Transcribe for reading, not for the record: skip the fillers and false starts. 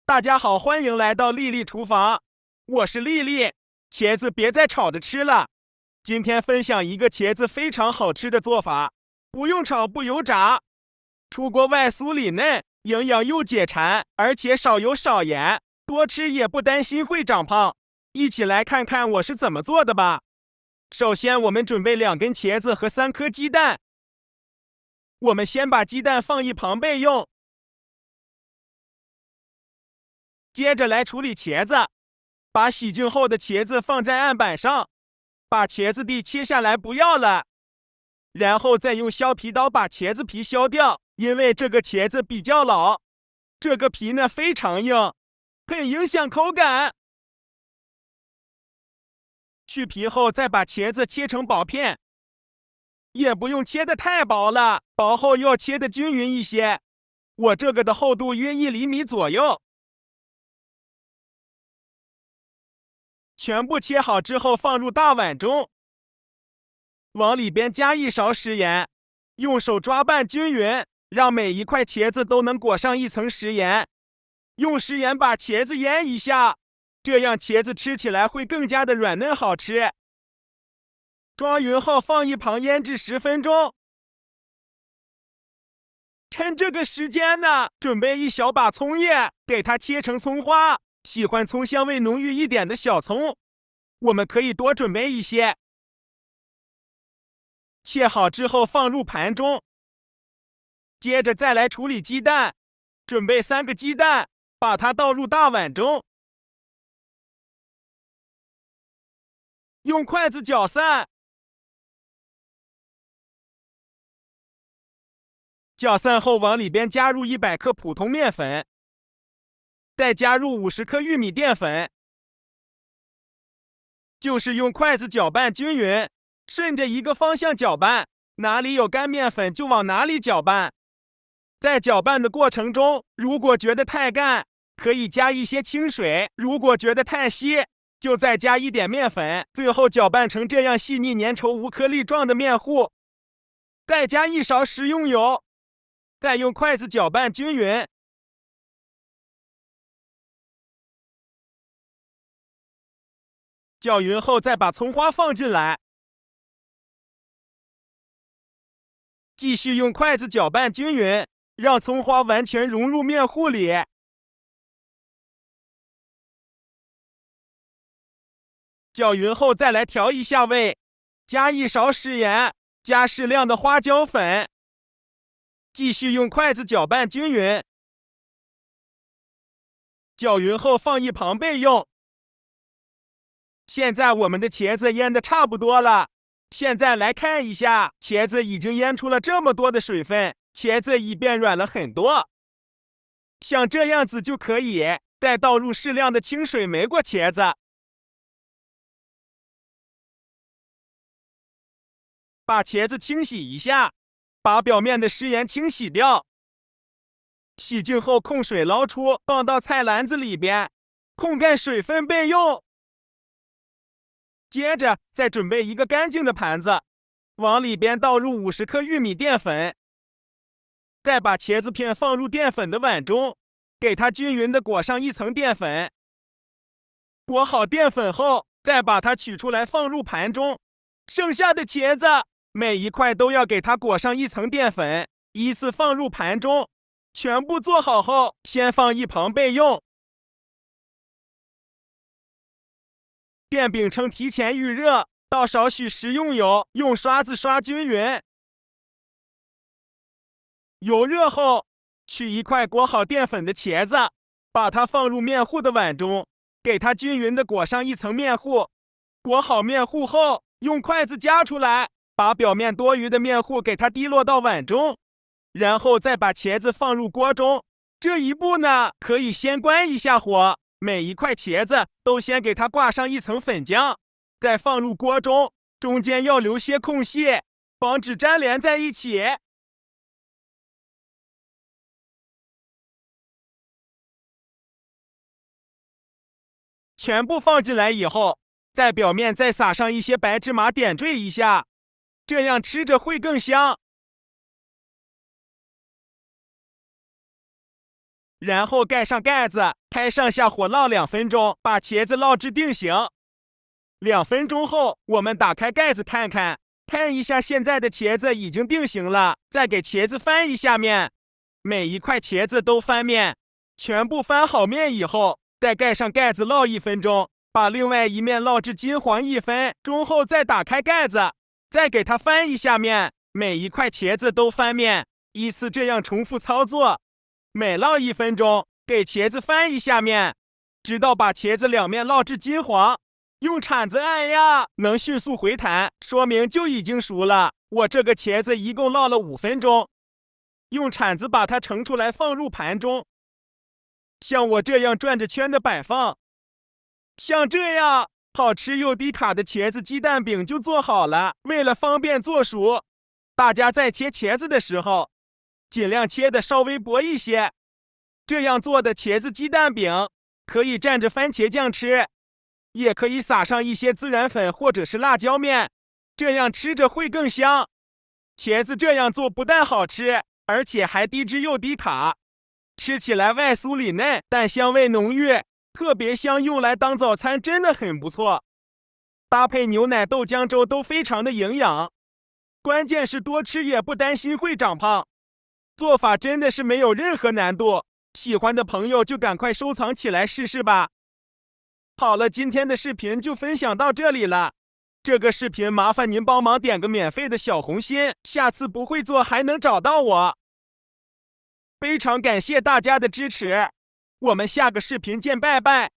大家好，欢迎来到丽丽厨房，我是丽丽。茄子别再炒着吃了，今天分享一个茄子非常好吃的做法，不用炒不油炸，出锅外酥里嫩，营养又解馋，而且少油少盐，多吃也不担心会长胖。一起来看看我是怎么做的吧。首先我们准备2根茄子和3颗鸡蛋，我们先把鸡蛋放一旁备用。接着来处理茄子，把洗净后的茄子放在案板上，把茄子蒂切下来不要了，然后再用削皮刀把茄子皮削掉，因为这个茄子比较老，这个皮呢非常硬，很影响口感。去皮后再把茄子切成薄片，也不用切得太薄了，薄后要切得均匀一些，我这个的厚度约1厘米左右。全部切好之后放入大碗中，往里边加1勺食盐，用手抓拌均匀，让每一块茄子都能裹上1层食盐。用食盐把茄子腌一下，这样茄子吃起来会更加的软嫩好吃。抓匀后放一旁腌制10分钟。趁这个时间呢，准备1小把葱叶，给它切成葱花。喜欢葱香味浓郁一点的小葱，我们可以多准备一些。切好之后放入盘中，接着再来处理鸡蛋，准备3个鸡蛋，把它倒入大碗中，用筷子搅散。搅散后往里边加入100克普通面粉，再加入50克玉米淀粉，就是用筷子搅拌均匀，顺着一个方向搅拌，哪里有干面粉就往哪里搅拌。在搅拌的过程中，如果觉得太干，可以加一些清水；如果觉得太稀，就再加一点面粉。最后搅拌成这样细腻粘稠无颗粒状的面糊，再加1勺食用油，再用筷子搅拌均匀。搅匀后再把葱花放进来，继续用筷子搅拌均匀，让葱花完全融入面糊里。搅匀后再来调一下味，加1勺食盐，加适量的花椒粉，继续用筷子搅拌均匀。搅匀后放一旁备用。现在我们的茄子腌得差不多了，现在来看一下，茄子已经腌出了这么多的水分，茄子已变软了很多。像这样子就可以，再倒入适量的清水没过茄子，把茄子清洗一下，把表面的食盐清洗掉。洗净后控水捞出，放到菜篮子里边，控干水分备用。接着再准备一个干净的盘子，往里边倒入50克玉米淀粉，再把茄子片放入淀粉的碗中，给它均匀的裹上1层淀粉。裹好淀粉后，再把它取出来放入盘中，剩下的茄子每一块都要给它裹上1层淀粉，依次放入盘中。全部做好后，先放一旁备用。电饼铛提前预热，倒少许食用油，用刷子刷均匀。油热后，取1块裹好淀粉的茄子，把它放入面糊的碗中，给它均匀的裹上1层面糊。裹好面糊后，用筷子夹出来，把表面多余的面糊给它滴落到碗中，然后再把茄子放入锅中。这一步呢，可以先关一下火。每一块茄子都先给它挂上1层粉浆，再放入锅中，中间要留些空隙，防止粘连在一起。全部放进来以后，在表面再撒上一些白芝麻点缀一下，这样吃着会更香。然后盖上盖子，开上下火烙2分钟，把茄子烙至定型。2分钟后，我们打开盖子看看一下，现在的茄子已经定型了。再给茄子翻一下面，每一块茄子都翻面。全部翻好面以后，再盖上盖子烙1分钟，把另外一面烙至金黄1分钟后，再打开盖子，再给它翻一下面，每一块茄子都翻面，依次这样重复操作。每烙1分钟，给茄子翻一下面，直到把茄子两面烙至金黄。用铲子按呀，能迅速回弹，说明就已经熟了。我这个茄子一共烙了5分钟。用铲子把它盛出来，放入盘中。像我这样转着圈的摆放，像这样好吃又低卡的茄子鸡蛋饼就做好了。为了方便做熟，大家在切茄子的时候，尽量切的稍微薄一些。这样做的茄子鸡蛋饼可以蘸着番茄酱吃，也可以撒上一些孜然粉或者是辣椒面，这样吃着会更香。茄子这样做不但好吃，而且还低脂又低卡。吃起来外酥里嫩，但香味浓郁，特别香，用来当早餐真的很不错。搭配牛奶、豆浆粥都非常的营养，关键是多吃也不担心会长胖。做法真的是没有任何难度，喜欢的朋友就赶快收藏起来试试吧。好了，今天的视频就分享到这里了。这个视频麻烦您帮忙点个免费的小红心，下次不会做还能找到我。非常感谢大家的支持，我们下个视频见，拜拜。